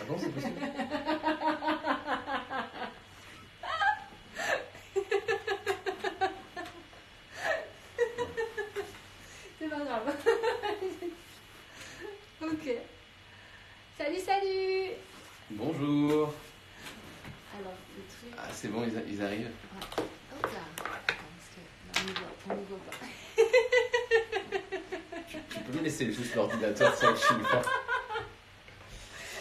bon, c'est possible. C'est pas grave. Ok. Salut. Bonjour. Alors, le truc... Ah, c'est bon, ils arrivent. Ouais. Hop là. Attends, parce que là, on ne voit pas. Tu peux me laisser juste l'ordinateur, c'est vrai que je suis une fois.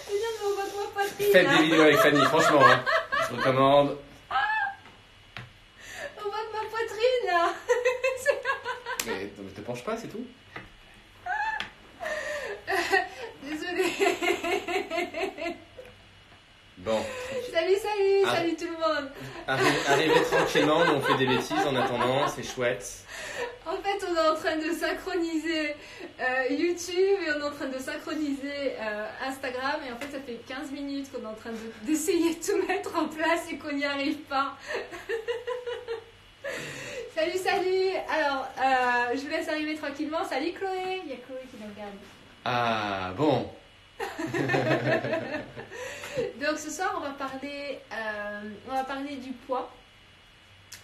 Eh bien, mais on voit toi poitrine. Faites des vidéos avec Fanny, franchement. Hein. Je recommande. On voit ma poitrine là. Mais ne te penche pas, c'est tout. Désolée. Bon. Salut tout le monde. Arrivez tranquillement, nous on fait des bêtises en attendant, c'est chouette. En fait, on est en train de synchroniser YouTube et on est en train de synchroniser Instagram. Et en fait, ça fait 15 minutes qu'on est en train d'essayer de tout mettre en place et qu'on n'y arrive pas. Salut. Alors, je vous laisse arriver tranquillement. Salut Chloé. Il y a Chloé qui nous regarde. Ah, bon. Donc ce soir, on va parler du poids.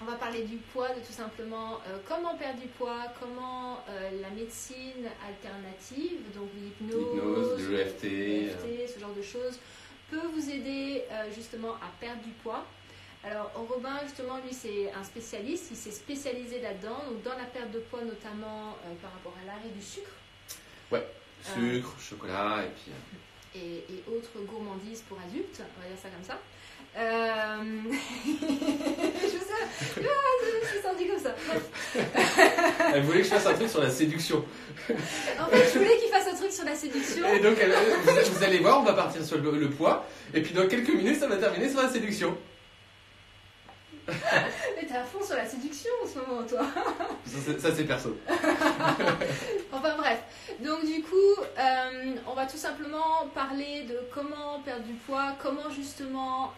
On va parler du poids, de tout simplement comment perdre du poids, comment la médecine alternative, donc l'hypnose, l'EFT, ce genre de choses, peut vous aider justement à perdre du poids. Alors Robin, justement, lui, c'est un spécialiste, il s'est spécialisé là-dedans, donc dans la perte de poids notamment par rapport à l'arrêt du sucre. Ouais, sucre, chocolat et puis... Et autres gourmandises pour adultes, on va dire ça comme ça. Je suis sentie comme ça. Elle voulait que je fasse un truc sur la séduction. En fait, je voulais qu'il fasse un truc sur la séduction. Et donc, vous allez voir, on va partir sur le poids. Et puis dans quelques minutes, ça va terminer sur la séduction. Mais t'es à fond sur la séduction en ce moment, toi. Ça c'est perso. Enfin bref. Donc du coup, on va tout simplement parler de comment perdre du poids, comment justement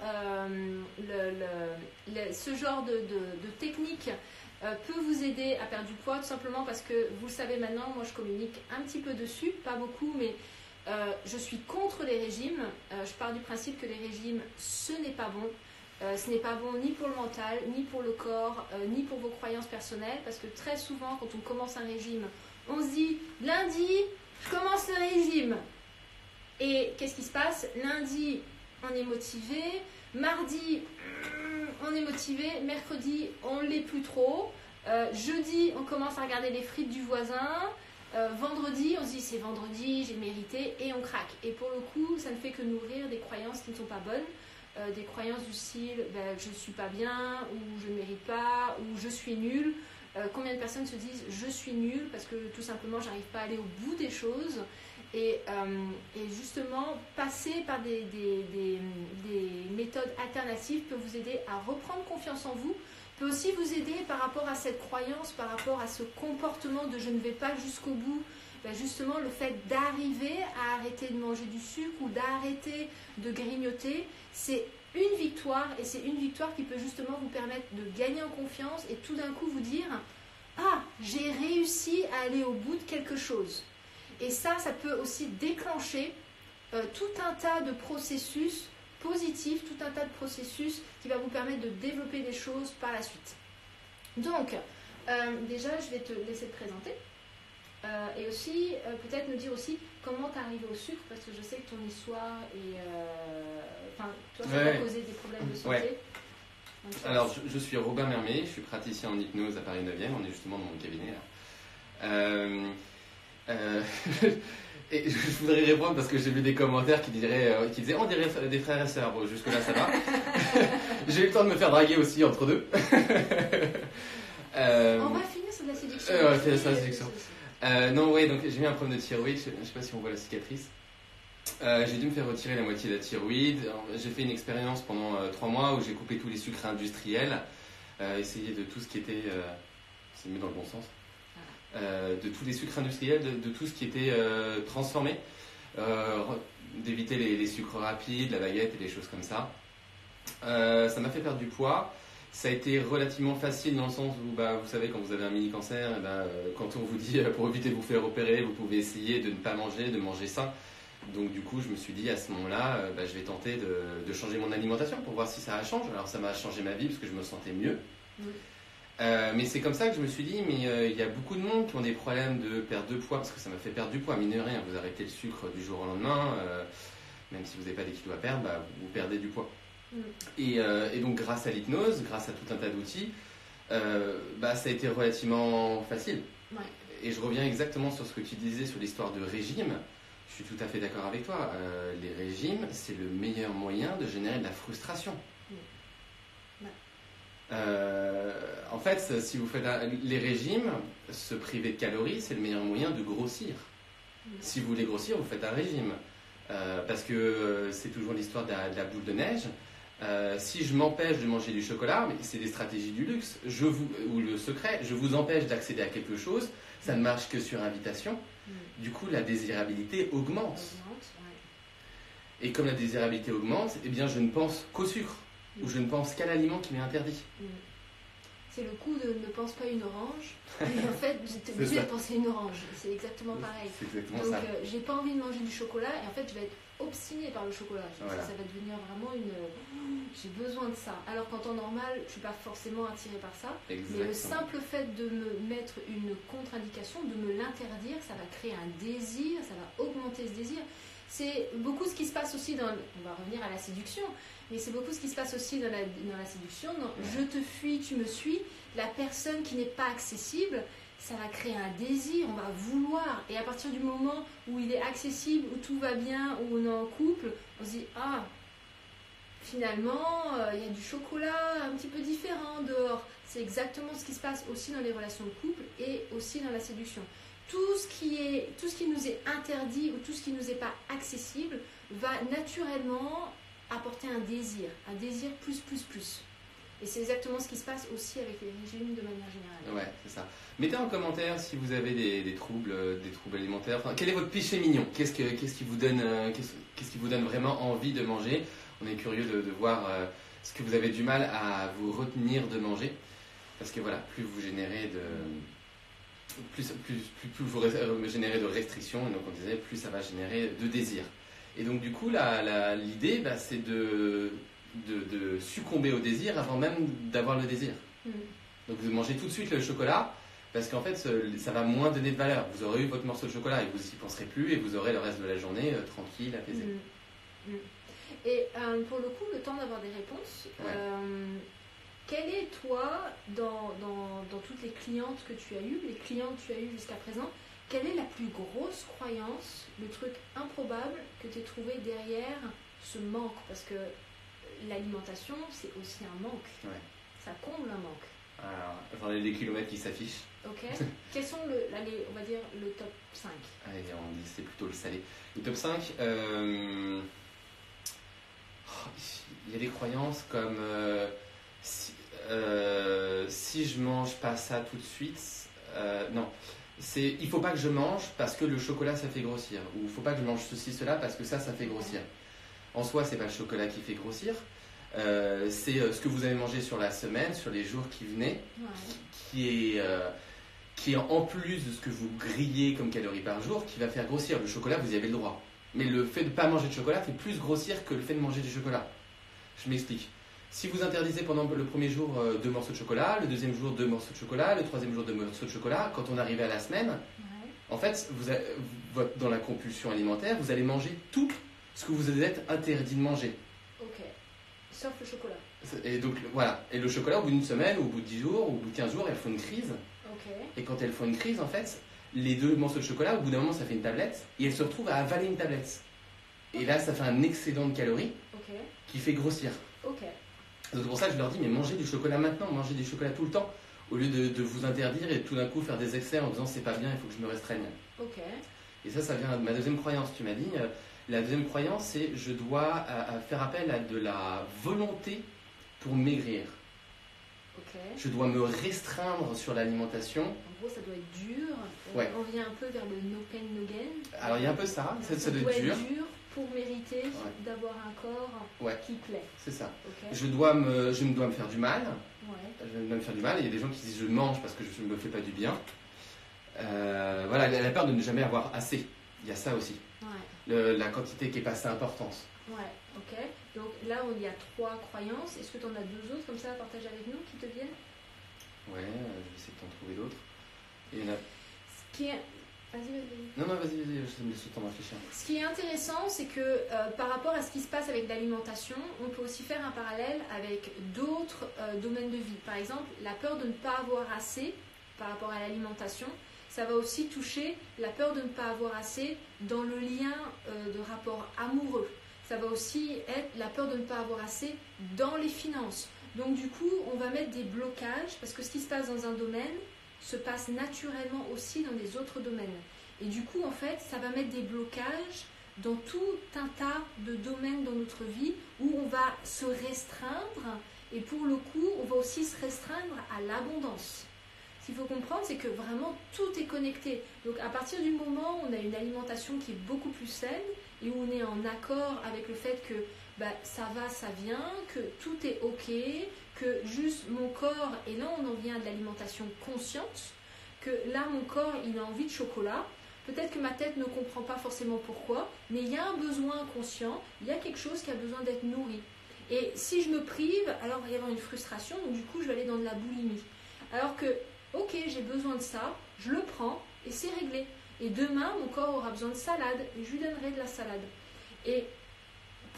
ce genre de technique peut vous aider à perdre du poids, tout simplement parce que vous le savez maintenant, moi je communique un petit peu dessus, pas beaucoup, mais je suis contre les régimes. Je pars du principe que les régimes, ce n'est pas bon. Ce n'est pas bon ni pour le mental, ni pour le corps, ni pour vos croyances personnelles, parce que très souvent, quand on commence un régime, on se dit lundi, je commence le régime. Et qu'est-ce qui se passe? Lundi, on est motivé. Mardi, on est motivé. Mercredi, on ne l'est plus trop. Jeudi, on commence à regarder les frites du voisin. Vendredi, on se dit c'est vendredi, j'ai mérité, et on craque. Et pour le coup, ça ne fait que nourrir des croyances qui ne sont pas bonnes. Des croyances du style je ne suis pas bien, ou je ne mérite pas, ou je suis nulle. Combien de personnes se disent je suis nulle parce que tout simplement j'arrive pas à aller au bout des choses, et justement passer par des méthodes alternatives peut vous aider à reprendre confiance en vous, peut aussi vous aider par rapport à cette croyance, par rapport à ce comportement de je ne vais pas jusqu'au bout. Justement le fait d'arriver à arrêter de manger du sucre ou d'arrêter de grignoter, c'est une victoire, et c'est une victoire qui peut justement vous permettre de gagner en confiance et tout d'un coup vous dire ah, j'ai réussi à aller au bout de quelque chose. Et ça peut aussi déclencher tout un tas de processus positifs, tout un tas de processus qui va vous permettre de développer des choses par la suite. Donc déjà je vais te laisser te présenter. Et aussi, peut-être nous dire aussi comment tu es arrivé au sucre, parce que je sais que ton histoire est... toi, ça t'a causé des problèmes de santé. Ouais. Alors, je suis Robin Mermet, je suis praticien en hypnose à Paris 9e, on est justement dans mon cabinet là. Et je voudrais répondre parce que j'ai vu des commentaires qui disaient on dirait des frères et sœurs. Bon, jusque-là, ça va. J'ai eu le temps de me faire draguer aussi entre deux. On va finir sur la séduction. Ouais, sur la séduction. Non, ouais, donc j'ai eu un problème de thyroïde, je ne sais pas si on voit la cicatrice. J'ai dû me faire retirer la moitié de la thyroïde. J'ai fait une expérience pendant 3 mois où j'ai coupé tous les sucres industriels, essayé de tout ce qui était, c'est mieux dans le bon sens, de tous les sucres industriels, de tout ce qui était transformé, d'éviter les sucres rapides, la baguette et des choses comme ça. Ça m'a fait perdre du poids. Ça a été relativement facile dans le sens où, vous savez, quand vous avez un mini-cancer, quand on vous dit pour éviter de vous faire opérer, vous pouvez essayer de ne pas manger, de manger sain. Donc du coup, je me suis dit à ce moment-là, je vais tenter de changer mon alimentation pour voir si ça change. Alors ça m'a changé ma vie parce que je me sentais mieux. Mais c'est comme ça que je me suis dit, mais il y a beaucoup de monde qui ont des problèmes de perte de poids, parce que ça m'a fait perdre du poids, mine de rien. Vous arrêtez le sucre du jour au lendemain, même si vous n'avez pas des kilos à perdre, vous perdez du poids. Et donc grâce à l'hypnose, grâce à tout un tas d'outils, ça a été relativement facile. Ouais. Et je reviens exactement sur ce que tu disais sur l'histoire de régime. Je suis tout à fait d'accord avec toi. Les régimes, c'est le meilleur moyen de générer de la frustration. En fait, si vous faites les régimes, se priver de calories, c'est le meilleur moyen de grossir. Si vous voulez grossir, vous faites un régime. Parce que c'est toujours l'histoire de la boule de neige. Si je m'empêche de manger du chocolat, mais c'est des stratégies du luxe, ou le secret, je vous empêche d'accéder à quelque chose, ça ne marche que sur invitation. Du coup, la désirabilité augmente. Et comme la désirabilité augmente, eh bien, je ne pense qu'au sucre, ou je ne pense qu'à l'aliment qui m'est interdit. C'est le coup de ne pense pas une orange. Et en fait, j'étais obligée de penser une orange. C'est exactement pareil. C'est exactement donc, ça. J'ai pas envie de manger du chocolat et en fait, je vais être obstinée par le chocolat. Voilà. Ça va devenir vraiment j'ai besoin de ça. Alors qu'en temps normal, je suis pas forcément attirée par ça. Exactement. Mais le simple fait de me mettre une contre-indication, de me l'interdire, ça va créer un désir, ça va augmenter ce désir. C'est beaucoup ce qui se passe aussi on va revenir à la séduction, mais c'est beaucoup ce qui se passe aussi dans la séduction. Je te fuis, tu me suis. La personne qui n'est pas accessible, ça va créer un désir, on va vouloir. Et à partir du moment où il est accessible, où tout va bien, où on est en couple, on se dit « Ah, finalement, il y a du chocolat un petit peu différent dehors. » C'est exactement ce qui se passe aussi dans les relations de couple et aussi dans la séduction. Tout ce qui nous est interdit ou tout ce qui ne nous est pas accessible va naturellement apporter un désir plus. Et c'est exactement ce qui se passe aussi avec les régimes de manière générale. Ouais, c'est ça. Mettez en commentaire si vous avez des troubles alimentaires. Enfin, quel est votre péché mignon ? Qu'est-ce qui vous donne vraiment envie de manger ? On est curieux de voir ce que vous avez du mal à vous retenir de manger. Parce que voilà, plus vous générez plus vous générez de restrictions, et donc on disait, plus ça va générer de désir. Et donc du coup, l'idée, c'est de succomber au désir avant même d'avoir le désir. Donc vous mangez tout de suite le chocolat, parce qu'en fait, ça va moins donner de valeur. Vous aurez eu votre morceau de chocolat et vous n'y penserez plus, et vous aurez le reste de la journée tranquille, apaisé. Et pour le coup, le temps d'avoir des réponses, quelle est, toi, dans toutes les clientes que tu as eues, les clients que tu as eues jusqu'à présent, quelle est la plus grosse croyance, le truc improbable que tu as trouvé derrière ce manque ? Parce que l'alimentation, c'est aussi un manque. Ouais. Ça comble un manque. Alors, j'en ai des kilomètres qui s'affichent. Ok. Quels sont, on va dire, le top 5 ? Allez, on dit c'est plutôt le salé. Le top 5, il y a des croyances comme si je mange pas ça tout de suite, non. Il faut pas que je mange parce que le chocolat ça fait grossir, ou il faut pas que je mange ceci, cela parce que ça fait grossir. En soi, c'est pas le chocolat qui fait grossir, c'est ce que vous avez mangé sur la semaine, sur les jours qui venaient, qui est en plus de ce que vous grillez comme calories par jour, qui va faire grossir. Le chocolat, vous y avez le droit. Mais le fait de ne pas manger de chocolat fait plus grossir que le fait de manger du chocolat. Je m'explique. Si vous interdisez pendant le premier jour 2 morceaux de chocolat, le deuxième jour 2 morceaux de chocolat, le troisième jour 2 morceaux de chocolat, quand on arrive à la semaine, en fait, dans la compulsion alimentaire, vous allez manger tout ce que vous êtes interdit de manger. Ok. Sauf le chocolat. Et donc voilà. Et le chocolat, au bout d'une semaine, au bout de 10 jours, au bout de 15 jours, elles font une crise. Ok. Et quand elles font une crise, en fait, les 2 morceaux de chocolat, au bout d'un moment, ça fait une tablette, et elles se retrouvent à avaler une tablette. Et là, ça fait un excédent de calories qui fait grossir. Ok. Donc c'est pour ça que je leur dis, mais mangez du chocolat maintenant, mangez du chocolat tout le temps, au lieu de vous interdire et tout d'un coup faire des excès en disant c'est pas bien, il faut que je me restreigne. Ok. Et ça vient de ma deuxième croyance. Tu m'as dit, la deuxième croyance, c'est je dois faire appel à de la volonté pour maigrir. Ok. Je dois me restreindre sur l'alimentation. En gros, ça doit être dur. Ouais. On vient un peu vers le no pain, no gain. Alors il y a un peu ça doit être dur. être dur pour mériter d'avoir un corps qui plaît. C'est ça. Okay. Je dois me faire du mal. Ouais. Je dois me faire du mal. Il y a des gens qui disent je mange parce que je ne me fais pas du bien. Voilà, la peur de ne jamais avoir assez. Il y a ça aussi. Ouais. la quantité qui est pas assez importante. Ouais, ok. Donc là, il y a 3 croyances. Est-ce que tu en as 2 autres comme ça à partager avec nous qui te viennent? Ouais, je vais essayer de t'en trouver d'autres. Et il y en a... Ce qui est... Vas-y. Non, vas-y, je me laisse le temps de réfléchir. Ce qui est intéressant, c'est que par rapport à ce qui se passe avec l'alimentation, on peut aussi faire un parallèle avec d'autres domaines de vie. Par exemple, la peur de ne pas avoir assez par rapport à l'alimentation, ça va aussi toucher la peur de ne pas avoir assez dans le lien de rapport amoureux. Ça va aussi être la peur de ne pas avoir assez dans les finances. Donc du coup, on va mettre des blocages parce que ce qui se passe dans un domaine se passe naturellement aussi dans les autres domaines. Et du coup, en fait, ça va mettre des blocages dans tout un tas de domaines dans notre vie où on va se restreindre et pour le coup, on va aussi se restreindre à l'abondance. Ce qu'il faut comprendre, c'est que vraiment tout est connecté. Donc à partir du moment où on a une alimentation qui est beaucoup plus saine et où on est en accord avec le fait que ça va, ça vient, que tout est ok, que juste mon corps, et là on en vient de l'alimentation consciente, que là mon corps il a envie de chocolat, peut-être que ma tête ne comprend pas forcément pourquoi, mais il y a un besoin inconscient, il y a quelque chose qui a besoin d'être nourri. Et si je me prive, alors il va y avoir une frustration, donc du coup je vais aller dans de la boulimie. Alors que, ok, j'ai besoin de ça, je le prends et c'est réglé. Et demain, mon corps aura besoin de salade et je lui donnerai de la salade. Et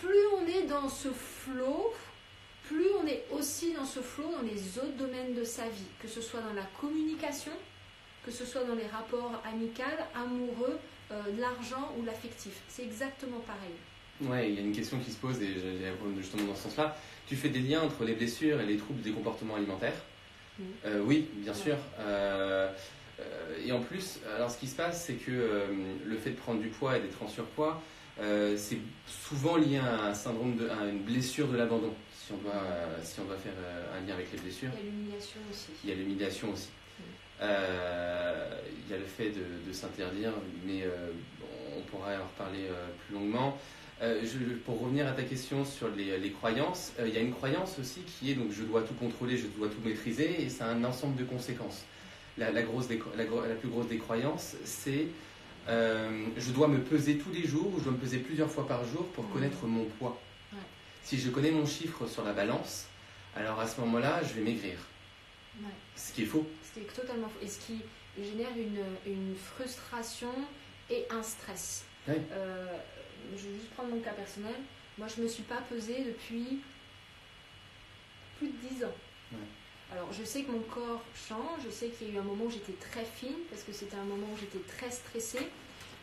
plus on est dans ce flow, plus on est aussi dans ce flow dans les autres domaines de sa vie, que ce soit dans la communication, que ce soit dans les rapports amicaux, amoureux, l'argent ou l'affectif. C'est exactement pareil. Ouais, il y a une question qui se pose, et j'allais répondre justement dans ce sens-là. Tu fais des liens entre les blessures et les troubles des comportements alimentaires? Oui, bien sûr. Et en plus, alors ce qui se passe, c'est que le fait de prendre du poids et d'être en surpoids, c'est souvent lié à un syndrome, à une blessure de l'abandon, si on doit faire un lien avec les blessures. Il y a l'humiliation aussi. Il y a l'humiliation aussi. Il y a le fait de s'interdire, mais on pourra en reparler plus longuement. Pour revenir à ta question sur les croyances, il y a une croyance aussi qui est donc je dois tout contrôler, je dois tout maîtriser, et ça a un ensemble de conséquences. La plus grosse des croyances, c'est je dois me peser tous les jours, ou je dois me peser plusieurs fois par jour pour connaître mon poids. Ouais. Si je connais mon chiffre sur la balance, alors à ce moment-là, je vais maigrir. Ouais. Ce qui est faux. C'est totalement faux. Et ce qui génère une frustration et un stress. Ouais. Je vais juste prendre mon cas personnel. Moi, je ne me suis pas pesée depuis plus de 10 ans. Ouais. Alors, je sais que mon corps change. Je sais qu'il y a eu un moment où j'étais très fine parce que c'était un moment où j'étais très stressée.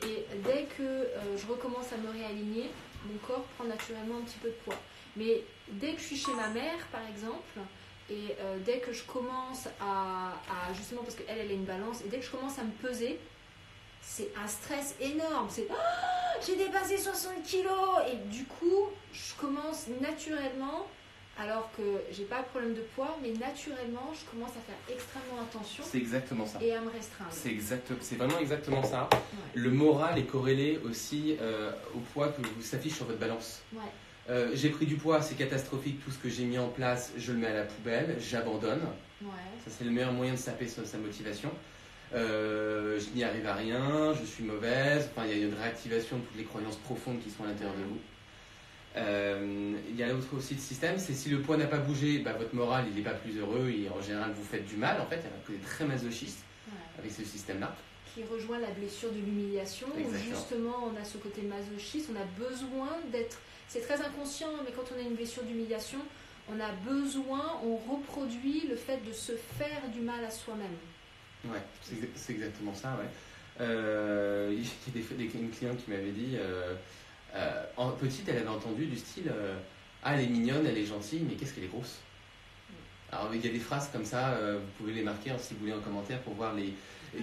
Et dès que je recommence à me réaligner, mon corps prend naturellement un petit peu de poids. Mais dès que je suis chez ma mère, par exemple, et dès que je commence à justement, parce qu'elle a une balance, et dès que je commence à me peser, c'est un stress énorme. C'est j'ai dépassé 60 kilos et du coup, je commence naturellement, alors que j'ai pas de problème de poids, mais naturellement, je commence à faire extrêmement attention. C'est exactement ça. Et à me restreindre. C'est vraiment exactement ça. Ouais. Le moral est corrélé aussi au poids que vous s'affiche sur votre balance. Ouais. J'ai pris du poids, c'est catastrophique, tout ce que j'ai mis en place, je le mets à la poubelle, j'abandonne. Ouais. Ça, c'est le meilleur moyen de saper sa motivation. Je n'y arrive à rien, je suis mauvaise, enfin, il y a une réactivation de toutes les croyances profondes qui sont à l'intérieur de vous. Il y a l'autre aussi de système, c'est si le poids n'a pas bougé, votre moral il n'est pas plus heureux et en général vous faites du mal. En fait, il y a un côté très masochiste avec ce système-là. Qui rejoint la blessure de l'humiliation, où justement on a ce côté masochiste, on a besoin d'être, c'est très inconscient, mais quand on a une blessure d'humiliation, on a besoin, on reproduit le fait de se faire du mal à soi-même. Ouais, c'est exactement ça, ouais. Il y a une cliente qui m'avait dit, en petite, elle avait entendu du style ah, elle est mignonne, elle est gentille, mais qu'est-ce qu'elle est grosse. Alors, il y a des phrases comme ça, vous pouvez les marquer si vous voulez en commentaire pour voir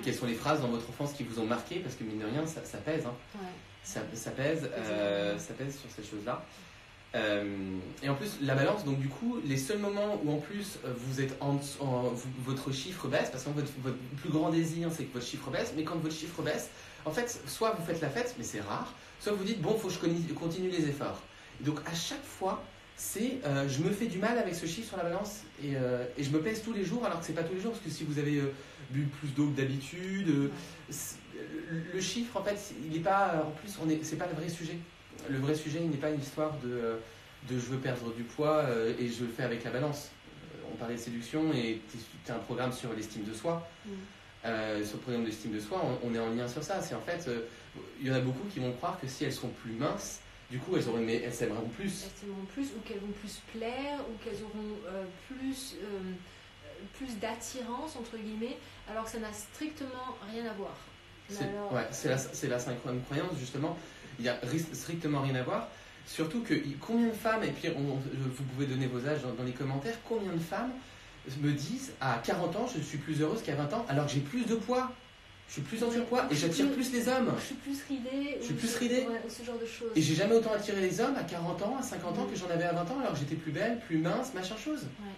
quelles sont les phrases dans votre enfance qui vous ont marqué, parce que mine de rien, ça pèse. Hein. Ouais. Ça pèse sur ces choses-là. Et en plus, la balance, donc du coup, les seuls moments où en plus vous êtes votre chiffre baisse, parce que votre plus grand désir c'est que votre chiffre baisse, mais quand votre chiffre baisse, en fait, soit vous faites la fête, mais c'est rare, soit vous dites bon, faut que je continue les efforts. Et donc à chaque fois, c'est je me fais du mal avec ce chiffre sur la balance et je me pèse tous les jours alors que c'est pas tous les jours parce que si vous avez bu plus d'eau que d'habitude, le chiffre en fait il n'est pas en plus c'est pas le vrai sujet. Le vrai sujet il n'est pas une histoire de je veux perdre du poids et je le fais avec la balance. On parlait de séduction et tu as un programme sur l'estime de soi. Sur le programme d'estime de soi, on est en lien sur ça. C'est en fait, il y en a beaucoup qui vont croire que si elles sont plus minces, du coup elles s'aimeront plus. Elles s'aimeront plus, ou qu'elles vont plus plaire, ou qu'elles auront plus d'attirance, entre guillemets, alors que ça n'a strictement rien à voir. C'est la synchrone croyance, justement. Il n'y a strictement rien à voir. Surtout que combien de femmes, et puis vous pouvez donner vos âges dans les commentaires, combien de femmes me disent à 40 ans je suis plus heureuse qu'à 20 ans alors que j'ai plus de poids, je suis plus en surpoids et j'attire plus les hommes. Je suis plus ridée. Ouais, ce genre de choses. Et j'ai jamais autant attiré les hommes à 40 ans, à 50 ans que j'en avais à 20 ans alors que j'étais plus belle, plus mince, machin chose. Ouais.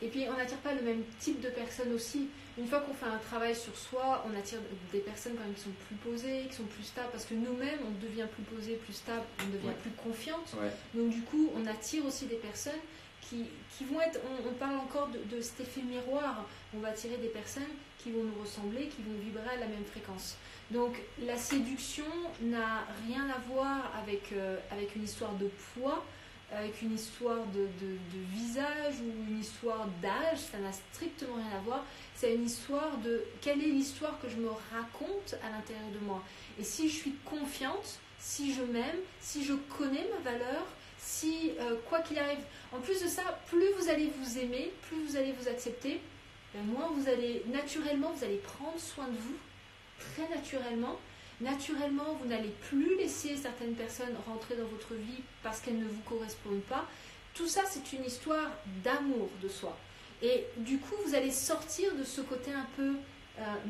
Et puis on n'attire pas le même type de personnes aussi. Une fois qu'on fait un travail sur soi, on attire des personnes quand même qui sont plus posées, qui sont plus stables, parce que nous-mêmes on devient plus posé, plus stable, on devient plus confiante. Ouais. Donc du coup on attire aussi des personnes qui vont être, on parle encore de cet effet miroir, on va attirer des personnes qui vont nous ressembler, qui vont vibrer à la même fréquence. Donc la séduction n'a rien à voir avec une histoire de poids, avec une histoire de visage ou une histoire d'âge, ça n'a strictement rien à voir. C'est une histoire de quelle est l'histoire que je me raconte à l'intérieur de moi. Et si je suis confiante, si je m'aime, si je connais ma valeur, si quoi qu'il arrive, en plus de ça, plus vous allez vous aimer, plus vous allez vous accepter, moins vous allez naturellement, vous allez prendre soin de vous, très naturellement. Naturellement, vous n'allez plus laisser certaines personnes rentrer dans votre vie parce qu'elles ne vous correspondent pas. Tout ça, c'est une histoire d'amour de soi. Et du coup, vous allez sortir de ce côté un peu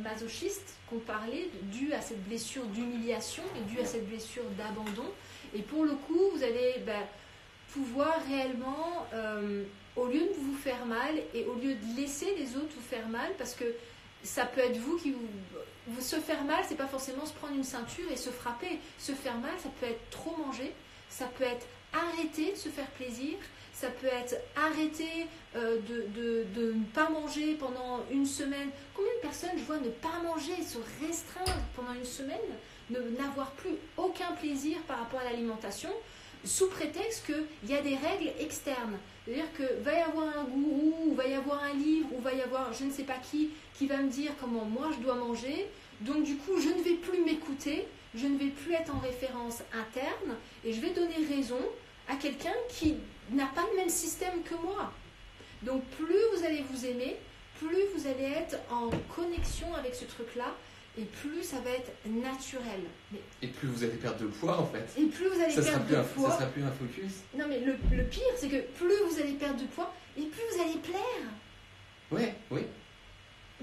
masochiste qu'on parlait, dû à cette blessure d'humiliation et dû à cette blessure d'abandon. Et pour le coup, vous allez pouvoir réellement, au lieu de vous faire mal et au lieu de laisser les autres vous faire mal, parce que ça peut être vous qui vous se faire mal, c'est pas forcément se prendre une ceinture et se frapper. Se faire mal, ça peut être trop manger, ça peut être arrêter de se faire plaisir, ça peut être arrêter de ne pas manger pendant une semaine. Combien de personnes je vois ne pas manger, se restreindre pendant une semaine, n'avoir plus aucun plaisir par rapport à l'alimentation, sous prétexte qu'il y a des règles externes. C'est-à-dire que va y avoir un gourou, ou va y avoir un livre, ou va y avoir je ne sais pas qui va me dire comment moi je dois manger. Donc du coup, je ne vais plus m'écouter, je ne vais plus être en référence interne, et je vais donner raison à quelqu'un qui n'a pas le même système que moi. Donc plus vous allez vous aimer, plus vous allez être en connexion avec ce truc-là, et plus ça va être naturel. Et plus vous allez perdre de poids en fait. Et plus vous allez perdre de poids. Ça sera plus un focus. Non mais le pire, c'est que plus vous allez perdre de poids, et plus vous allez plaire. Ouais, oui.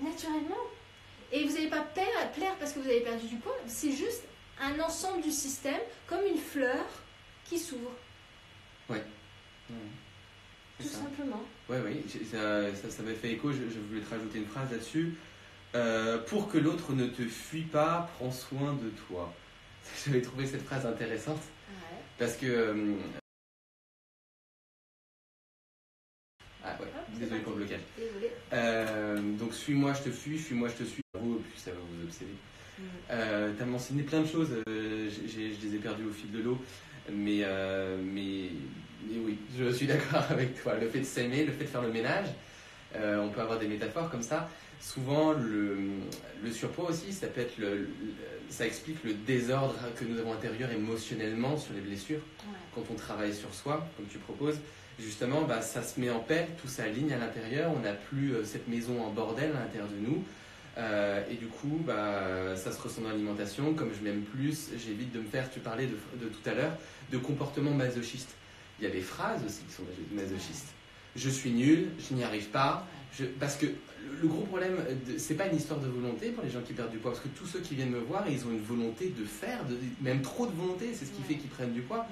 Naturellement. Et vous n'allez pas plaire parce que vous avez perdu du poids, c'est juste un ensemble du système, comme une fleur qui s'ouvre. Ouais. Tout simplement. Ouais, oui, ça m'a fait écho, je voulais te rajouter une phrase là-dessus. Pour que l'autre ne te fuit pas, prends soin de toi. J'avais trouvé cette phrase intéressante. Ouais. Parce que... désolé pour le blocage. Désolé. Donc suis-moi, je te fuis, fuis-moi, je te suis. Puis ça va vous obséder. T'as mentionné plein de choses, je les ai perdues au fil de l'eau. Mais oui, je suis d'accord avec toi. Le fait de s'aimer, le fait de faire le ménage, on peut avoir des métaphores comme ça. Souvent, le surpoids aussi, ça peut être ça explique le désordre que nous avons intérieur émotionnellement sur les blessures. Ouais. Quand on travaille sur soi, comme tu proposes, justement, ça se met en paix, tout s'aligne à l'intérieur. On n'a plus cette maison en bordel à l'intérieur de nous. Et du coup, ça se ressent dans l'alimentation. Comme je m'aime plus, j'évite de me faire, tu parlais de tout à l'heure, de comportement masochiste. Il y a des phrases aussi qui sont masochistes. Je suis nul, je n'y arrive pas. Parce que le gros problème, c'est pas une histoire de volonté pour les gens qui perdent du poids. Parce que tous ceux qui viennent me voir, ils ont une volonté de faire, même trop de volonté, c'est ce qui fait qu'ils prennent du poids.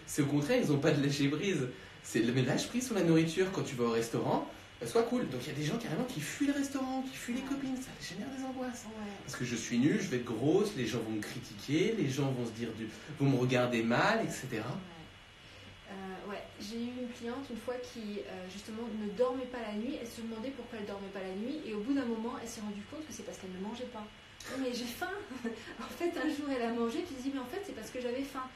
C'est au contraire, ils n'ont pas de lâcher prise. C'est le lâche prise sur la nourriture quand tu vas au restaurant. Soit cool. Donc il y a des gens carrément qui fuient le restaurant, qui fuient les copines, ça génère des angoisses. Parce que je suis nulle, je vais être grosse, les gens vont me critiquer, les gens vont se dire vont me regarder mal, etc. Ouais. j'ai eu une cliente une fois qui justement ne dormait pas la nuit. Elle se demandait pourquoi elle ne dormait pas la nuit et au bout d'un moment elle s'est rendue compte que c'est parce qu'elle ne mangeait pas. Oh, mais j'ai faim. En fait un jour elle a mangé, tu te dis mais en fait c'est parce que j'avais faim.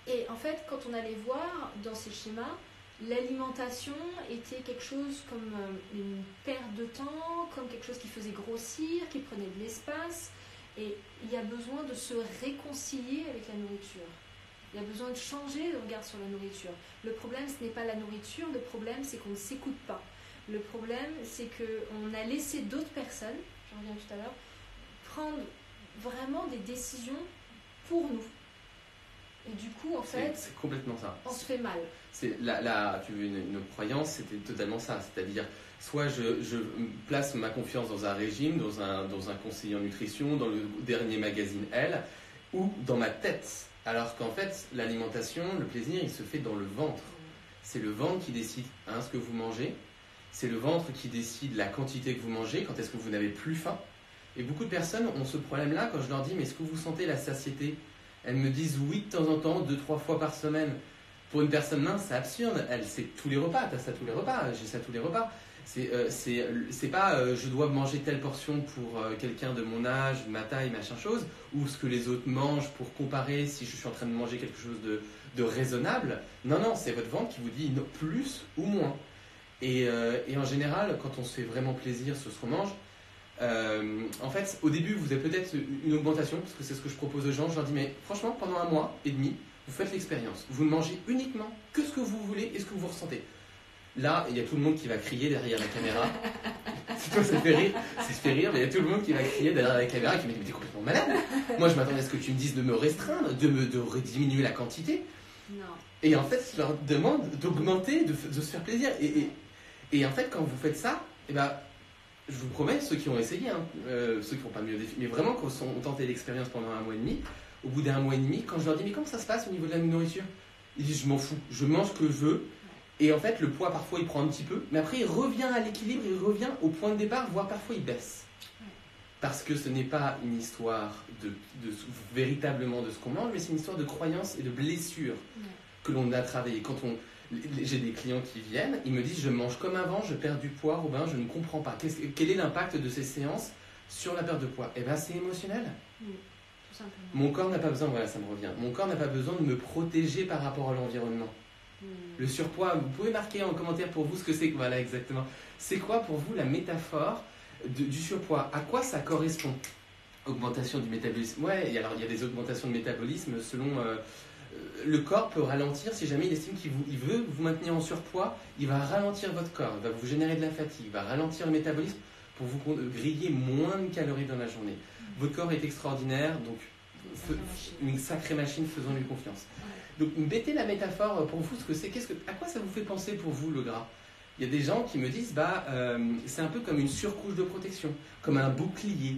Et en fait quand on allait voir dans ces schémas, l'alimentation était quelque chose comme une perte de temps, comme quelque chose qui faisait grossir, qui prenait de l'espace. Et il y a besoin de se réconcilier avec la nourriture. Il y a besoin de changer le regard sur la nourriture. Le problème, ce n'est pas la nourriture, le problème, c'est qu'on ne s'écoute pas. Le problème, c'est qu'on a laissé d'autres personnes, j'en reviens tout à l'heure, prendre vraiment des décisions pour nous. Et du coup, en fait, c'est complètement ça. On se fait mal. Tu veux une croyance, c'était totalement ça. C'est-à-dire, soit je place ma confiance dans un régime, dans un conseiller en nutrition, dans le dernier magazine Elle, ou dans ma tête. Alors qu'en fait, l'alimentation, le plaisir, il se fait dans le ventre. C'est le ventre qui décide ce que vous mangez. C'est le ventre qui décide la quantité que vous mangez, quand est-ce que vous n'avez plus faim. Et beaucoup de personnes ont ce problème-là quand je leur dis « Mais est-ce que vous sentez la satiété ?» Elles me disent oui de temps en temps, 2-3 fois par semaine. Pour une personne mince, c'est absurde. Elle, c'est tous les repas. T'as ça tous les repas. J'ai ça tous les repas. C'est pas je dois manger telle portion pour quelqu'un de mon âge, de ma taille, machin chose, ou ce que les autres mangent pour comparer si je suis en train de manger quelque chose de raisonnable. Non, c'est votre ventre qui vous dit non, plus ou moins. Et en général, quand on se fait vraiment plaisir sur ce qu'on mange, en fait, au début, vous avez peut-être une augmentation, parce que c'est ce que je propose aux gens. Je leur dis, mais franchement, pendant 1 mois et demi, vous faites l'expérience. Vous ne mangez uniquement que ce que vous voulez et ce que vous ressentez. Là, il y a tout le monde qui va crier derrière la caméra. Ça fait rire, mais il y a tout le monde qui va crier derrière la caméra qui me dit, mais t'es complètement malade. Moi, je m'attendais à ce que tu me dises de me restreindre, de diminuer la quantité. Non. Et en fait, je leur demande d'augmenter, de se faire plaisir. Et en fait, quand vous faites ça, je vous promets, ceux qui ont essayé, ceux qui n'ont pas mieux défini, mais vraiment qui ont tenté l'expérience pendant 1 mois et demi, au bout d'1 mois et demi, quand je leur dis mais comment ça se passe au niveau de la nourriture, ils disent je m'en fous, je mange ce que je veux, et en fait le poids parfois il prend un petit peu, mais après il revient à l'équilibre, il revient au point de départ, voire parfois il baisse. Parce que ce n'est pas une histoire véritablement de ce qu'on mange, mais c'est une histoire de croyance et de blessures que l'on a travaillé. Quand j'ai des clients qui viennent, ils me disent je mange comme avant, je perds du poids, Robin, je ne comprends pas. Quel est l'impact de ces séances sur la perte de poids? C'est émotionnel. Tout simplement. Mon corps n'a pas besoin, voilà, ça me revient. Mon corps n'a pas besoin de me protéger par rapport à l'environnement. Le surpoids, vous pouvez marquer en commentaire pour vous ce que c'est. Voilà, exactement. C'est quoi pour vous la métaphore du surpoids? À quoi ça correspond? Augmentation du métabolisme. Ouais, il y a des augmentations de métabolisme selon. Le corps peut ralentir si jamais il estime qu'il veut vous maintenir en surpoids, il va ralentir votre corps, il va vous générer de la fatigue, il va ralentir le métabolisme pour vous griller moins de calories dans la journée. Votre corps est extraordinaire, donc une sacrée machine, faisons-lui confiance. Donc mettez la métaphore pour vous, ce que c'est, à quoi ça vous fait penser pour vous le gras? Il y a des gens qui me disent c'est un peu comme une surcouche de protection, comme un bouclier,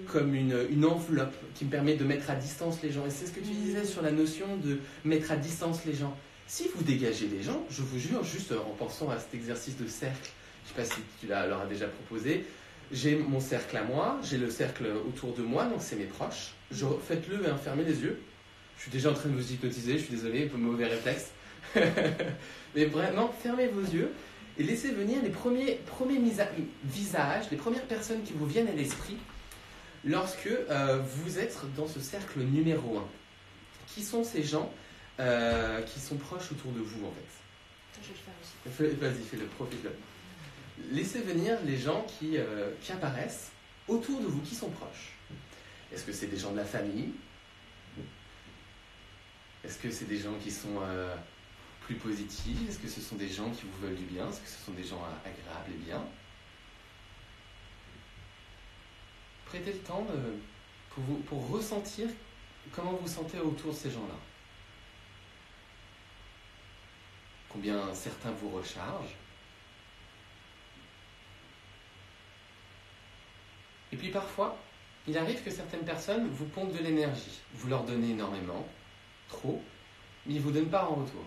comme une enveloppe qui me permet de mettre à distance les gens. Et c'est ce que tu disais sur la notion de mettre à distance les gens. Si vous dégagez les gens, je vous jure, juste en pensant à cet exercice de cercle, je ne sais pas si tu leur as déjà proposé, j'ai mon cercle à moi, j'ai le cercle autour de moi, donc c'est mes proches. Faites-le et fermez les yeux. Je suis déjà en train de vous hypnotiser, je suis désolé, un peu mauvais réflexe. Mais vraiment, fermez vos yeux. Et laissez venir les premiers visages, les premières personnes qui vous viennent à l'esprit lorsque vous êtes dans ce cercle numéro 1. Qui sont ces gens qui sont proches autour de vous en fait? Je vais le faire aussi. Vas-y, fais-le, profite-le. Laissez venir les gens qui apparaissent autour de vous, qui sont proches. Est-ce que c'est des gens de la famille? Est-ce que c'est des gens qui sont plus positifs? Est-ce que ce sont des gens qui vous veulent du bien? Est-ce que ce sont des gens agréables et bien? Prêtez le temps pour ressentir comment vous vous sentez autour de ces gens-là. Combien certains vous rechargent. Et puis parfois, il arrive que certaines personnes vous pompent de l'énergie. Vous leur donnez énormément, trop, mais ils ne vous donnent pas en retour.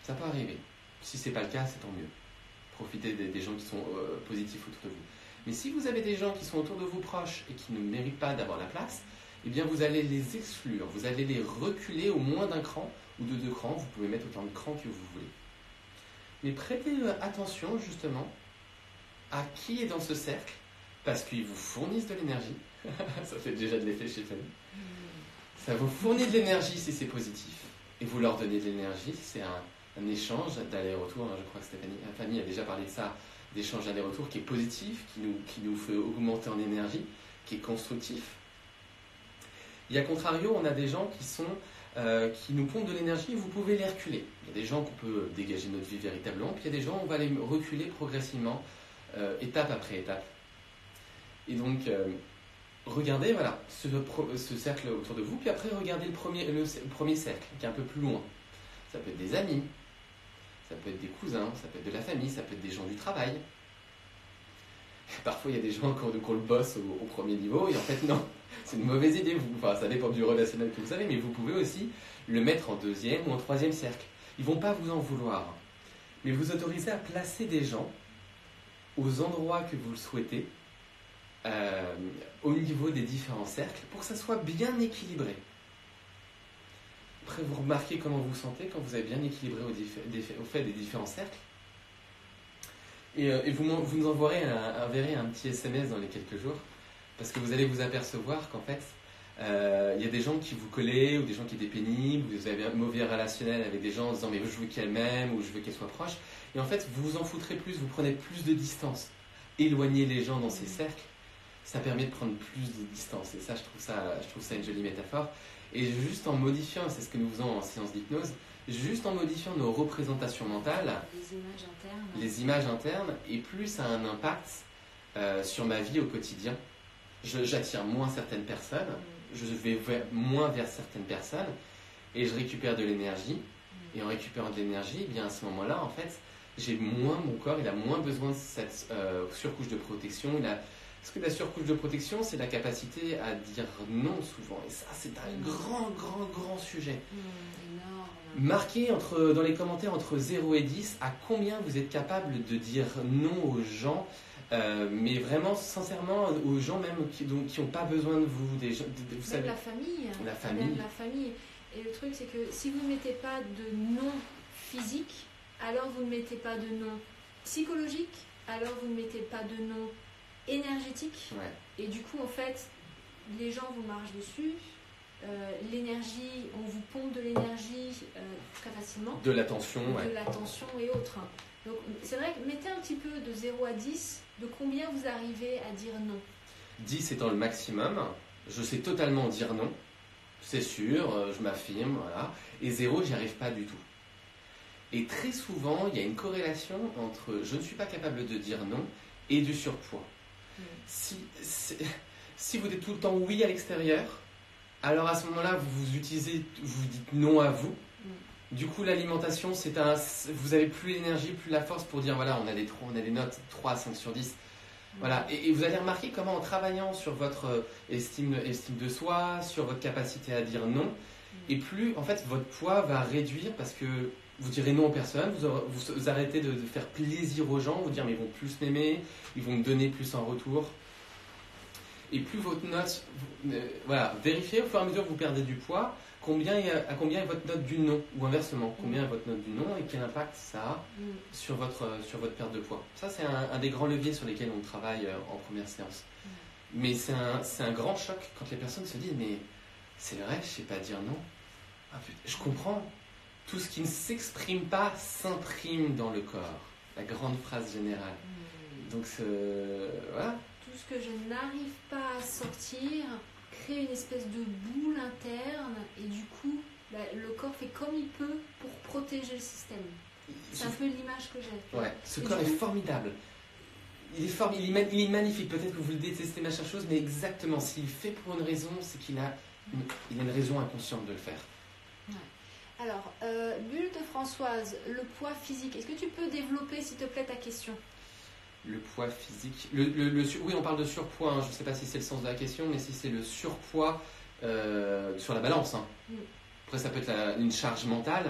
Ça peut arriver. Si ce n'est pas le cas, c'est tant mieux. Profitez des gens qui sont positifs autour de vous. Mais si vous avez des gens qui sont autour de vous proches et qui ne méritent pas d'avoir la place, eh bien vous allez les exclure, vous allez les reculer au moins d'un cran ou de 2 crans, vous pouvez mettre autant de crans que vous voulez. Mais prêtez attention justement à qui est dans ce cercle, parce qu'ils vous fournissent de l'énergie, ça fait déjà de l'effet chez Fanny, ça vous fournit de l'énergie si c'est positif, et vous leur donnez de l'énergie, c'est un échange d'aller-retour, hein, je crois que Fanny a déjà parlé de ça, d'échange d'aller-retour qui est positif, qui nous fait augmenter en énergie, qui est constructif. Et à contrario, on a des gens qui nous pompent de l'énergie, vous pouvez les reculer. Il y a des gens qu'on peut dégager notre vie véritablement, puis il y a des gens on va les reculer progressivement, étape après étape. Et donc, regardez voilà, ce cercle autour de vous, puis après regardez le premier cercle, qui est un peu plus loin. Ça peut être des amis, ça peut être des cousins, ça peut être de la famille, ça peut être des gens du travail. Parfois, il y a des gens qui ont le boss au premier niveau, et en fait, non, c'est une mauvaise idée. Enfin, ça dépend du relationnel que vous avez, mais vous pouvez aussi le mettre en 2e ou en 3e cercle. Ils ne vont pas vous en vouloir. Mais vous autorisez à placer des gens aux endroits que vous le souhaitez, au niveau des différents cercles, pour que ça soit bien équilibré. Après, vous remarquez comment vous vous sentez quand vous avez bien équilibré au fait des différents cercles. Et vous nous enverrez un petit SMS dans les quelques jours, parce que vous allez vous apercevoir qu'en fait, il y a des gens qui vous collaient, ou des gens qui étaient pénibles, vous avez un mauvais relationnel avec des gens en disant mais je veux qu'elle m'aime, ou je veux qu'elle soit proche. Et en fait, vous vous en foutrez plus, vous prenez plus de distance. Éloigner les gens dans ces cercles, ça permet de prendre plus de distance. Et ça, je trouve ça une jolie métaphore. Et juste en modifiant, c'est ce que nous faisons en séance d'hypnose, juste en modifiant nos représentations mentales, les images internes, et plus ça a un impact sur ma vie au quotidien. J'attire moins certaines personnes, je vais moins vers certaines personnes, et je récupère de l'énergie. Et en récupérant de l'énergie, eh bien à ce moment-là, en fait, mon corps, il a moins besoin de cette surcouche de protection. Parce que la surcouche de protection, c'est la capacité à dire non souvent. Et ça, c'est un grand sujet. Énorme. Marquez dans les commentaires entre 0 et 10 à combien vous êtes capable de dire non aux gens, mais vraiment, sincèrement, aux gens même qui n'ont pas besoin de vous. Vous savez, même la famille. La famille. Même la famille. Et le truc, c'est que si vous ne mettez pas de non physique, alors vous ne mettez pas de non psychologique, alors vous ne mettez pas de non énergétique. Ouais. Et du coup, en fait, les gens vous marchent dessus. L'énergie, on vous pompe de l'énergie très facilement. De l'attention, de l'attention et autres. Donc, c'est vrai que mettez un petit peu de 0 à 10, de combien vous arrivez à dire non. 10 étant le maximum, je sais totalement dire non, c'est sûr, je m'affirme, voilà. Et 0, j'y arrive pas du tout. Et très souvent, il y a une corrélation entre je ne suis pas capable de dire non et du surpoids. Si vous dites tout le temps oui à l'extérieur, alors à ce moment-là, vous dites non à vous. Du coup, l'alimentation, vous avez plus l'énergie, plus la force pour dire voilà, on a des notes 3, 5 sur 10. Voilà. Et vous allez remarquer comment en travaillant sur votre estime de soi, sur votre capacité à dire non, et plus en fait votre poids va réduire parce que vous direz non aux personnes, vous arrêtez de faire plaisir aux gens, vous dire mais ils vont plus m'aimer, ils vont me donner plus en retour. Et plus votre note, vérifiez au fur et à mesure que vous perdez du poids, à combien est votre note du non, ou inversement, combien est votre note du non et quel impact ça a sur votre perte de poids. Ça, c'est un des grands leviers sur lesquels on travaille en première séance. Mais c'est un grand choc quand les personnes se disent mais c'est vrai, je ne sais pas dire non. Ah, putain, je comprends. Tout ce qui ne s'exprime pas s'imprime dans le corps. La grande phrase générale. Donc, voilà. Tout ce que je n'arrive pas à sortir crée une espèce de boule interne et du coup, le corps fait comme il peut pour protéger le système. C'est un peu l'image que j'ai. Ouais, ce corps est formidable. Il est magnifique. Peut-être que vous le détestez, machin chose, mais exactement, s'il fait pour une raison, c'est qu'il a une raison inconsciente de le faire. Ouais. Alors, Bulle de Françoise, le poids physique. Est-ce que tu peux développer, s'il te plaît, ta question ? Le poids physique. Oui, on parle de surpoids. Hein. Je ne sais pas si c'est le sens de la question, mais si c'est le surpoids sur la balance. Hein. Après, ça peut être une charge mentale.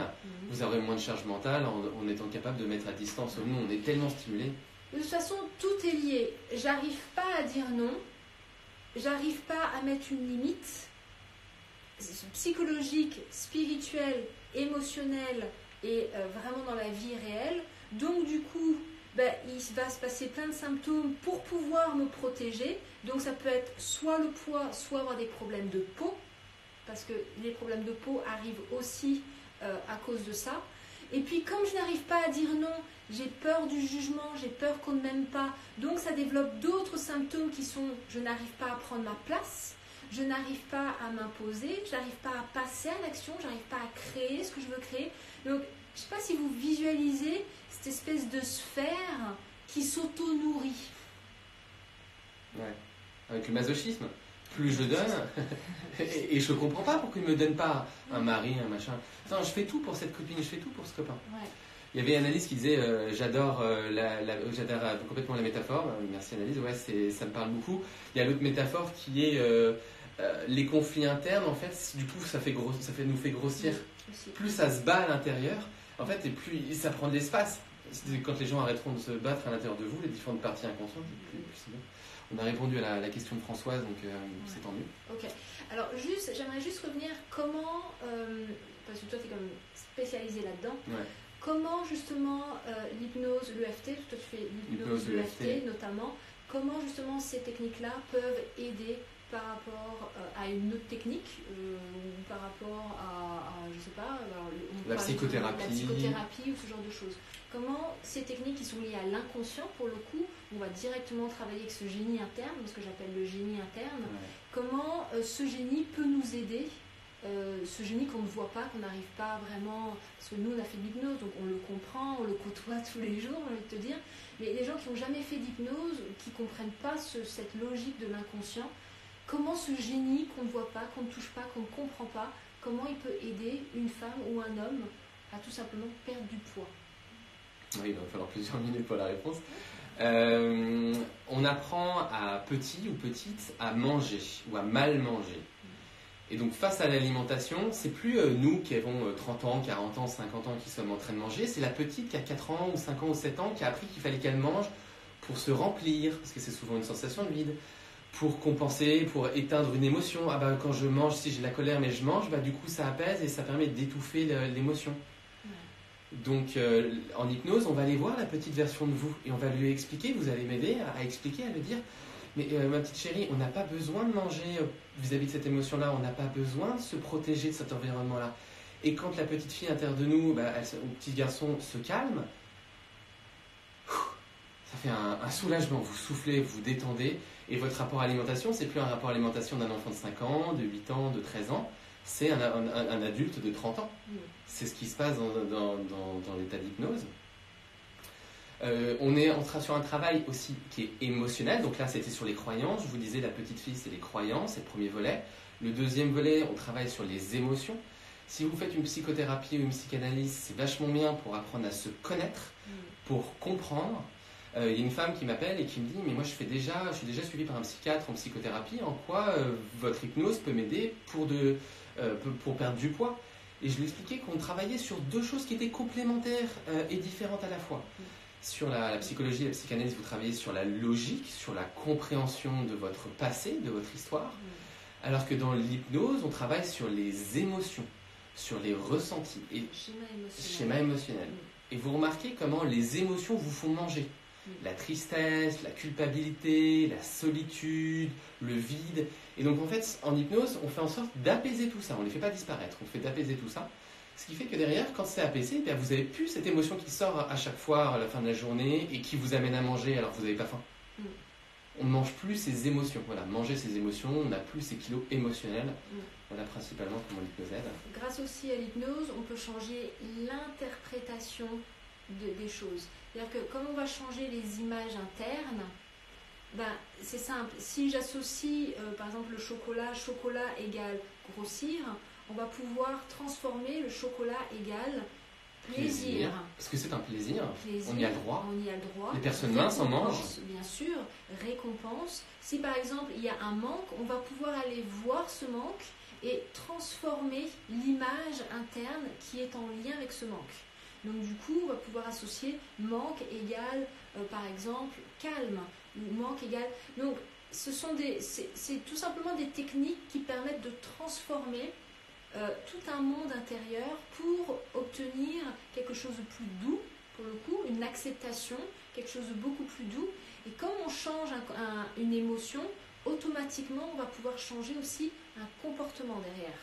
Vous aurez moins de charge mentale en étant capable de mettre à distance. Nous, on est tellement stimulés. De toute façon, tout est lié. J'arrive pas à dire non. J'arrive pas à mettre une limite. psychologique, spirituel, émotionnel et vraiment dans la vie réelle. Donc du coup, il va se passer plein de symptômes pour pouvoir me protéger. Donc ça peut être soit le poids, soit avoir des problèmes de peau, parce que les problèmes de peau arrivent aussi à cause de ça. Et puis comme je n'arrive pas à dire non, j'ai peur du jugement, j'ai peur qu'on ne m'aime pas, donc ça développe d'autres symptômes qui sont je n'arrive pas à prendre ma place, je n'arrive pas à m'imposer, je n'arrive pas à passer à l'action, je n'arrive pas à créer ce que je veux créer. Donc je ne sais pas si vous visualisez cette espèce de sphère qui s'auto-nourrit. Ouais. Avec le masochisme, plus je donne, et je ne comprends pas pourquoi il ne me donne pas un mari, un machin. Attends, je fais tout pour cette copine, je fais tout pour ce copain. Ouais. Il y avait Annalise qui disait j'adore complètement la métaphore. Merci Annalise, ouais, ça me parle beaucoup. Il y a l'autre métaphore qui est les conflits internes, en fait, du coup, nous fait grossir. Aussi. Plus ça se bat à l'intérieur, en fait, et plus ça prend de l'espace. Quand les gens arrêteront de se battre à l'intérieur de vous, les différentes parties inconscientes, plus c'est bon. On a répondu à la question de Françoise, donc c'est tant mieux. Ok. Alors, j'aimerais juste revenir comment, parce que toi, tu es quand même spécialisé là-dedans, Ouais. comment justement l'hypnose, l'EFT, toi tu fais l'hypnose, l'EFT notamment, comment justement ces techniques-là peuvent aider par rapport à une autre technique, ou par rapport à je sais pas, la psychothérapie ou ce genre de choses. Comment ces techniques qui sont liées à l'inconscient, pour le coup, on va directement travailler avec ce génie interne, ce que j'appelle le génie interne, comment ce génie peut nous aider, ce génie qu'on ne voit pas, qu'on n'arrive pas vraiment, parce que nous on a fait de l'hypnose, donc on le comprend, on le côtoie tous les jours, j'ai envie de te dire, mais les gens qui n'ont jamais fait d'hypnose, qui ne comprennent pas cette logique de l'inconscient, comment ce génie qu'on ne voit pas, qu'on ne touche pas, qu'on ne comprend pas, comment il peut aider une femme ou un homme à tout simplement perdre du poids. Oui, il va falloir plusieurs minutes pour la réponse. On apprend à petit ou petite à manger ou à mal manger. Et donc face à l'alimentation, c'est plus nous qui avons 30 ans, 40 ans, 50 ans qui sommes en train de manger, c'est la petite qui a 4 ans ou 5 ans ou 7 ans qui a appris qu'il fallait qu'elle mange pour se remplir, parce que c'est souvent une sensation de vide, pour compenser, pour éteindre une émotion. Ah bah quand je mange, si j'ai de la colère mais je mange, bah du coup ça apaise et ça permet d'étouffer l'émotion. Donc en hypnose, on va aller voir la petite version de vous et on va lui expliquer, vous allez m'aider à expliquer, à lui dire mais ma petite chérie, on n'a pas besoin de manger vis-à-vis de cette émotion-là, on n'a pas besoin de se protéger de cet environnement-là. Et quand la petite fille à l'intérieur de nous, ou le petit garçon se calme, ça fait un soulagement, vous soufflez, vous détendez, et votre rapport à l'alimentation, c'est plus un rapport à l'alimentation d'un enfant de 5 ans, de 8 ans, de 13 ans, c'est un adulte de 30 ans. C'est ce qui se passe dans l'état d'hypnose. On est sur un travail aussi qui est émotionnel, donc là c'était sur les croyances, je vous disais la petite fille c'est les croyances, c'est le premier volet. Le deuxième volet, on travaille sur les émotions. Si vous faites une psychothérapie ou une psychanalyse, c'est vachement bien pour apprendre à se connaître, pour comprendre. Il y a une femme qui m'appelle et qui me dit mais moi je suis déjà suivi par un psychiatre en psychothérapie, en quoi votre hypnose peut m'aider pour perdre du poids. Et je lui expliquais qu'on travaillait sur deux choses qui étaient complémentaires et différentes à la fois. Sur la psychologie et la psychanalyse, vous travaillez sur la logique, sur la compréhension de votre passé, de votre histoire, alors que dans l'hypnose, on travaille sur les émotions, sur les ressentis. Et schéma émotionnel. Et vous remarquez comment les émotions vous font manger. La tristesse, la culpabilité, la solitude, le vide. Et donc en fait, en hypnose, on fait en sorte d'apaiser tout ça. On ne les fait pas disparaître, on fait d'apaiser tout ça. Ce qui fait que derrière, quand c'est apaisé, vous n'avez plus cette émotion qui sort à chaque fois à la fin de la journée et qui vous amène à manger alors que vous n'avez pas faim. On ne mange plus ses émotions. Voilà, manger ses émotions, on n'a plus ces kilos émotionnels. Voilà principalement comment l'hypnose aide. Grâce aussi à l'hypnose, on peut changer l'interprétation des choses. C'est-à-dire que comme on va changer les images internes, c'est simple. Si j'associe par exemple le chocolat égale grossir, on va pouvoir transformer le chocolat égale plaisir. Parce que c'est un plaisir. On y a le droit. Les personnes minces en mangent. Bien sûr, récompense. Si par exemple il y a un manque, on va pouvoir aller voir ce manque et transformer l'image interne qui est en lien avec ce manque. Donc du coup, on va pouvoir associer manque égale, par exemple, calme, ou manque égale... Donc, c'est tout simplement des techniques qui permettent de transformer tout un monde intérieur pour obtenir quelque chose de plus doux, pour le coup, une acceptation, quelque chose de beaucoup plus doux. Et quand on change une émotion, automatiquement, on va pouvoir changer aussi un comportement derrière.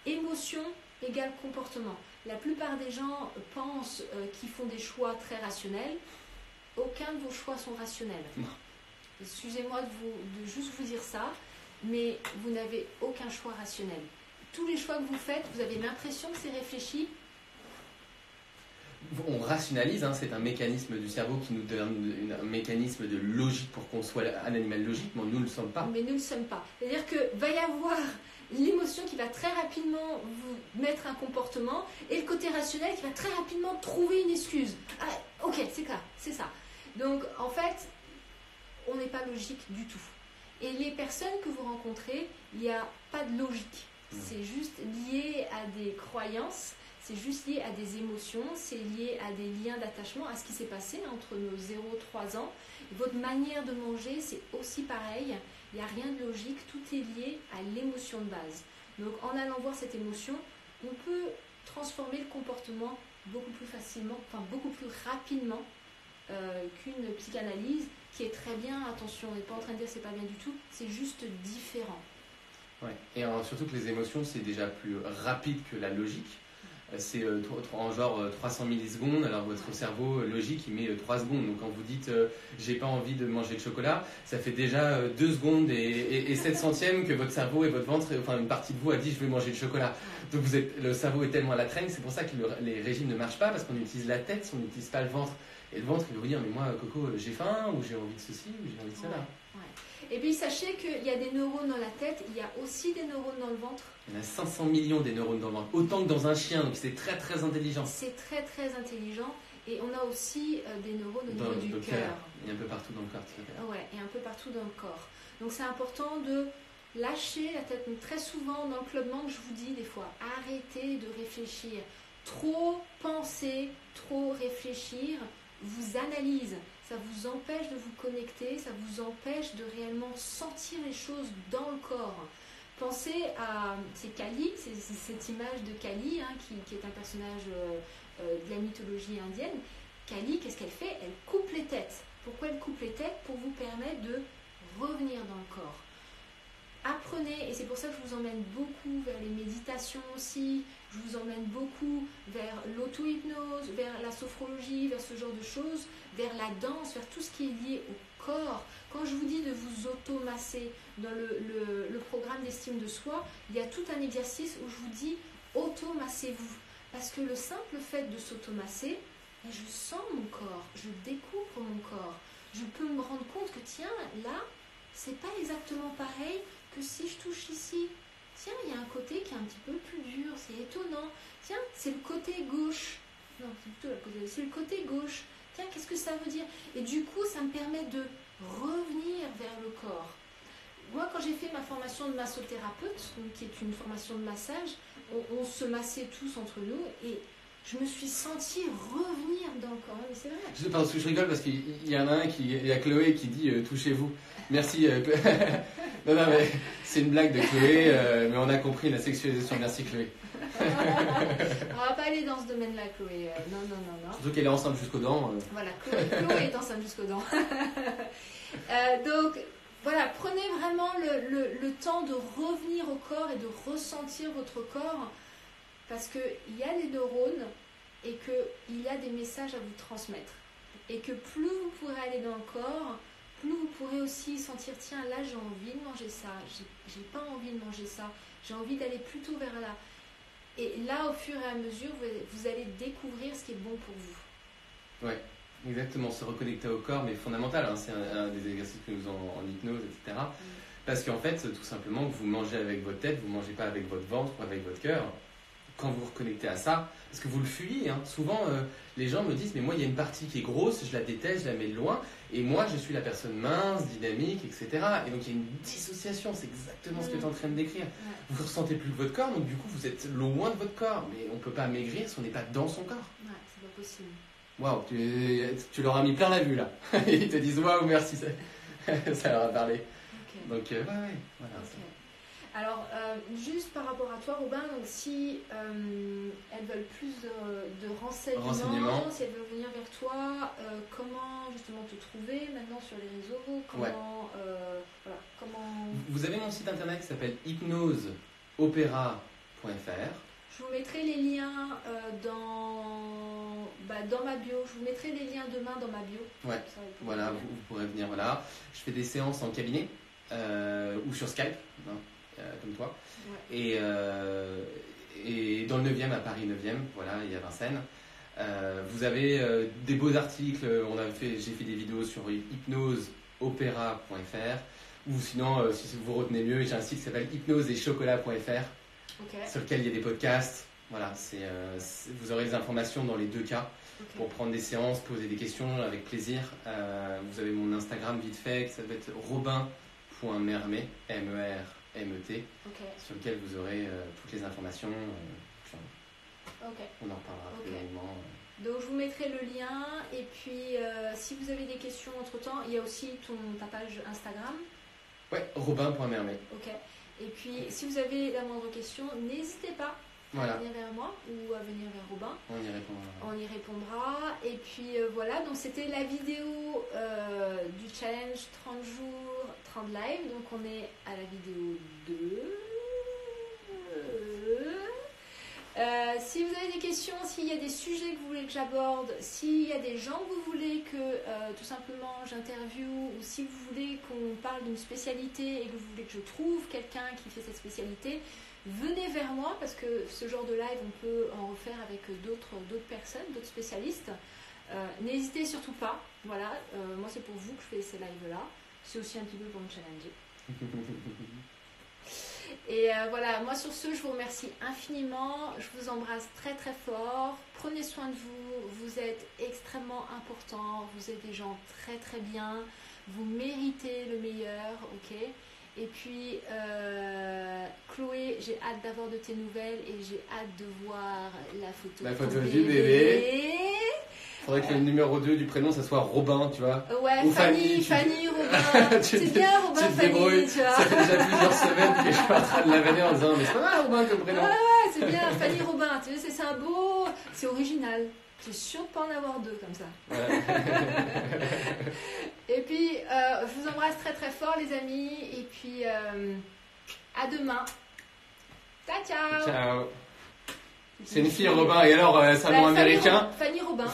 Émotion égale comportement. La plupart des gens pensent qu'ils font des choix très rationnels. Aucun de vos choix sont rationnels. Excusez-moi de juste vous dire ça, mais vous n'avez aucun choix rationnel. Tous les choix que vous faites, vous avez l'impression que c'est réfléchi. On rationalise, hein, c'est un mécanisme du cerveau qui nous donne un mécanisme de logique pour qu'on soit un animal logique, mais nous ne le sommes pas. Mais nous ne le sommes pas. C'est-à-dire qu'il va y avoir l'émotion qui va très rapidement vous mettre un comportement et le côté rationnel qui va très rapidement trouver une excuse. Ah, ok, c'est clair, c'est ça. Donc, en fait, on n'est pas logique du tout. Et les personnes que vous rencontrez, il n'y a pas de logique. C'est juste lié à des croyances, c'est juste lié à des émotions, c'est lié à des liens d'attachement, à ce qui s'est passé entre nos 0 et 3 ans. Et votre manière de manger, c'est aussi pareil. Il n'y a rien de logique, tout est lié à l'émotion de base. Donc en allant voir cette émotion, on peut transformer le comportement beaucoup plus facilement, enfin beaucoup plus rapidement qu'une psychanalyse qui est très bien, attention, on n'est pas en train de dire que c'est pas bien du tout, c'est juste différent. Ouais. Et surtout que les émotions, c'est déjà plus rapide que la logique. C'est en genre 300 millisecondes, alors votre cerveau logique il met 3 secondes. Donc quand vous dites j'ai pas envie de manger de chocolat, ça fait déjà 2 secondes et 7 centièmes que votre cerveau et votre ventre, enfin une partie de vous a dit je vais manger de chocolat. Donc le cerveau est tellement à la traîne, c'est pour ça que les régimes ne marchent pas, parce qu'on utilise la tête, on n'utilise pas le ventre. Et le ventre il va vous dire mais moi Coco j'ai faim, ou j'ai envie de ceci, ou j'ai envie de cela. Ouais. Et puis sachez qu'il y a des neurones dans la tête, il y a aussi des neurones dans le ventre. Il y en a 500 millions des neurones dans le ventre, autant que dans un chien, donc c'est très très intelligent. C'est très très intelligent, et on a aussi des neurones au niveau du cœur. Il y a un peu partout dans le corps. Ouais, et un peu partout dans le corps. Donc c'est important de lâcher la tête. Donc, très souvent dans le club manque, je vous dis des fois, arrêtez de réfléchir. Trop penser, trop réfléchir vous analyse. Ça vous empêche de vous connecter, ça vous empêche de réellement sentir les choses dans le corps. Pensez à, c'est Kali, c'est cette image de Kali, hein, qui est un personnage de la mythologie indienne. Kali, qu'est-ce qu'elle fait? Elle coupe les têtes. Pourquoi elle coupe les têtes? Pour vous permettre de revenir dans le corps. Apprenez, et c'est pour ça que je vous emmène beaucoup vers les méditations aussi, je vous emmène beaucoup vers l'auto-hypnose, vers la sophrologie, vers ce genre de choses, vers la danse, vers tout ce qui est lié au corps. Quand je vous dis de vous auto-masser dans le programme d'estime de soi, il y a tout un exercice où je vous dis auto-massez-vous. Parce que le simple fait de s'auto-masser, je sens mon corps, je découvre mon corps. Je peux me rendre compte que tiens, là, c'est pas exactement pareil que si je touche ici. Tiens, il y a un côté qui est un petit peu plus dur, c'est étonnant. Tiens, c'est le côté gauche. Non, c'est plutôt c'est le côté gauche. Tiens, qu'est-ce que ça veut dire? Et du coup, ça me permet de revenir vers le corps. Moi, quand j'ai fait ma formation de massothérapeute, qui est une formation de massage, on se massait tous entre nous et je me suis sentie revenir dans le corps. Mais c'est vrai. Je rigole parce qu'il y en a un il y a Chloé qui dit touchez-vous. Merci. Non, mais c'est une blague de Chloé, mais on a compris la sexualisation. Merci Chloé. On va pas aller dans ce domaine-là, Chloé. Non. Surtout qu'elle est enceinte jusqu'aux dents. Voilà, Chloé est enceinte jusqu'aux dents. Donc, voilà, prenez vraiment le temps de revenir au corps et de ressentir votre corps, parce qu'il y a des neurones et qu'il y a des messages à vous transmettre. Et que plus vous pourrez aller dans le corps, plus vous pourrez aussi sentir, tiens, là j'ai envie de manger ça, j'ai pas envie de manger ça, j'ai envie d'aller plutôt vers là. Et là, au fur et à mesure, vous allez découvrir ce qui est bon pour vous. Ouais, exactement, se reconnecter au corps, mais fondamental, hein, c'est un des exercices que nous avons en hypnose, etc. Parce qu'en fait, tout simplement, vous mangez avec votre tête, vous ne mangez pas avec votre ventre ou avec votre cœur. Quand vous vous reconnectez à ça, parce que vous le fuyez, hein. Souvent les gens me disent mais moi il y a une partie qui est grosse, je la déteste, je la mets de loin, et moi je suis la personne mince, dynamique, etc. Et donc il y a une dissociation, c'est exactement ce que tu es en train de décrire. Vous ne ressentez plus que votre corps, donc du coup vous êtes loin de votre corps, mais on ne peut pas maigrir si on n'est pas dans son corps. Ouais, c'est pas possible. Waouh, tu leur as mis plein la vue là. Ils te disent waouh merci, ça leur a parlé. Okay. Donc ouais, voilà. Okay. Alors, juste par rapport à toi, Robin, donc si elles veulent plus de renseignements, si elles veulent venir vers toi, comment justement te trouver maintenant sur les réseaux, comment, voilà, comment... Vous avez mon site internet qui s'appelle hypnoseopéra.fr. Je vous mettrai les liens dans ma bio. Je vous mettrai les liens demain dans ma bio. Ouais, voilà, vous pourrez venir. Voilà. Je fais des séances en cabinet ou sur Skype, hein, comme toi. Ouais. Et dans le 9e, à Paris 9e, voilà, il y a Vincennes. Vous avez des beaux articles. J'ai fait des vidéos sur hypnoseopéra.fr. Ou sinon, si vous retenez mieux, j'ai un site qui s'appelle hypnoseetchocolat.fr. Okay. Sur lequel il y a des podcasts. Voilà, vous aurez des informations dans les deux cas pour prendre des séances, poser des questions avec plaisir. Vous avez mon Instagram vite fait, ça va être robin.mermet, M-E-R-M-E-T, sur lequel vous aurez toutes les informations. On en reparlera plus longuement. Donc je vous mettrai le lien et puis si vous avez des questions entre temps, il y a aussi ta page Instagram. Ouais, robin.mermet. Ok. Et puis, si vous avez la moindre question, n'hésitez pas à venir vers moi ou à venir vers Robin. On y répondra. Et puis voilà, donc c'était la vidéo du challenge 30 jours, 30 lives. Donc on est à la vidéo 2. Si vous avez des questions, s'il y a des sujets que vous voulez que j'aborde, s'il y a des gens que vous voulez que tout simplement j'interviewe, ou si vous voulez qu'on parle d'une spécialité et que vous voulez que je trouve quelqu'un qui fait cette spécialité, venez vers moi parce que ce genre de live on peut en refaire avec d'autres personnes, d'autres spécialistes. N'hésitez surtout pas, voilà, moi c'est pour vous que je fais ces lives là, c'est aussi un petit peu pour me challenger. Et voilà, moi sur ce, je vous remercie infiniment, je vous embrasse très très fort, prenez soin de vous, vous êtes extrêmement importants, vous êtes des gens très très bien, vous méritez le meilleur, ok? Et puis, Chloé, j'ai hâte d'avoir de tes nouvelles et j'ai hâte de voir la photo du bébé. Faudrait que le numéro 2 du prénom, ça soit Robin, tu vois. Ouais, ou Fanny, Robin. C'est bien, Robin, Fanny, tu vois. Ça fait déjà plusieurs semaines que je suis en train de la vanner en disant, mais c'est pas mal, Robin, comme prénom. Ouais, c'est bien, Fanny, Robin. Tu sais, c'est un beau, c'est original. J'ai sûr de pas en avoir deux comme ça. Ouais. Et puis, je vous embrasse très très fort, les amis. Et puis, à demain. Ciao. Ciao. C'est une fille, Robin, et alors c'est un nom américain. Fanny Robin.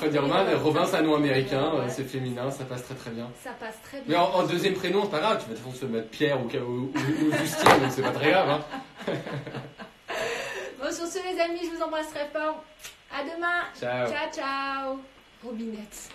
Robin, c'est un nom américain, c'est féminin, ça passe très très bien. Ça passe très bien. Mais en deuxième prénom, c'est pas grave, tu vas de toute façon se mettre Pierre ou Justine, donc c'est pas très grave. Hein. Bon, sur ce, les amis, je vous embrasse très fort. À demain. Ciao. Ciao, ciao. Robinette.